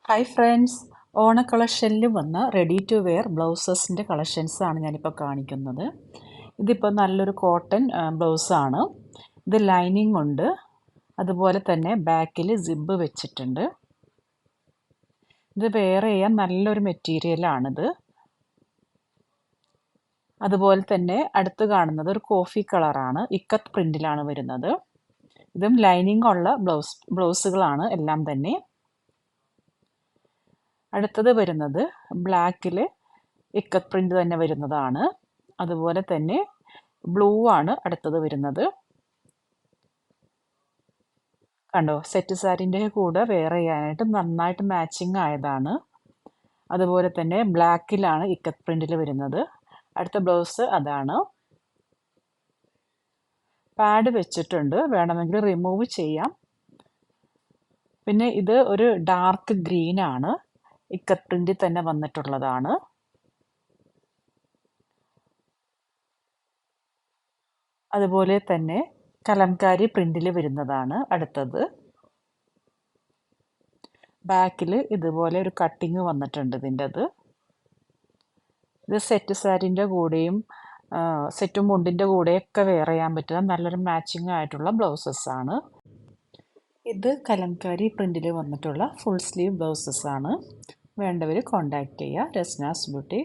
Hi friends, ഓണ കളക്ഷനിൽ വന്ന ready to wear ബ്ലൗസസിൻ്റെ കളക്ഷൻസാണ് ഞാനിപ്പോൾ കാണിക്കുന്നത്. ഇതിപ്പോൾ നല്ലൊരു കോട്ടൺ ബ്ലൗസാണ്. ഇത് ലൈനിങ് ഉണ്ട്, അതുപോലെ തന്നെ ബാക്കിൽ സിബ് വെച്ചിട്ടുണ്ട്. ഇത് വെയർ ചെയ്യാൻ നല്ലൊരു മെറ്റീരിയലാണിത്. അതുപോലെ തന്നെ അടുത്ത് കാണുന്നത് ഒരു കോഫി കളറാണ്, ഇക്കത്ത് പ്രിൻറ്റിലാണ് വരുന്നത്. ഇതും ലൈനിങ് ഉള്ള ബ്ലൗസുകളാണ് എല്ലാം തന്നെ. അടുത്തത് വരുന്നത് ബ്ലാക്കിൽ ഇക്കത്ത് പ്രിൻ്റ് തന്നെ വരുന്നതാണ്. അതുപോലെ തന്നെ ബ്ലൂ ആണ് അടുത്തത് വരുന്നത്. കണ്ടോ, സെറ്റ് സാരീൻ്റെ കൂടെ വെയർ ചെയ്യാനായിട്ട് നന്നായിട്ട് മാച്ചിങ് ആയതാണ്. അതുപോലെ തന്നെ ബ്ലാക്കിലാണ് ഇക്കത്ത് പ്രിൻറ്റിൽ വരുന്നത്. അടുത്ത ബ്ലൗസ് അതാണ്. പാഡ് വെച്ചിട്ടുണ്ട്, വേണമെങ്കിൽ റിമൂവ് ചെയ്യാം. പിന്നെ ഇത് ഒരു ഡാർക്ക് ഗ്രീൻ ആണ്, ഇക്കത്ത് പ്രിൻറ്റിൽ തന്നെ വന്നിട്ടുള്ളതാണ്. അതുപോലെ തന്നെ കലംകാരി പ്രിൻറ്റിൽ വരുന്നതാണ് അടുത്തത്. ബാക്കിൽ ഇതുപോലെ ഒരു കട്ടിങ് വന്നിട്ടുണ്ട് ഇതിൻ്റെത്. ഇത് സെറ്റ് സാരീൻ്റെ കൂടെയും സെറ്റും മുണ്ടിൻ്റെ കൂടെയൊക്കെ വെയർ ചെയ്യാൻ പറ്റുന്ന നല്ലൊരു മാച്ചിങ് ആയിട്ടുള്ള ബ്ലൗസസ് ആണ്. ഇത് കലംകാരി പ്രിൻറ്റിൽ വന്നിട്ടുള്ള ഫുൾ സ്ലീവ് ബ്ലൗസസ് ആണ്. വേണ്ടവർ കോണ്ടാക്ട് ചെയ്യുക. രസ്നാസ് ബ്യൂട്ടി.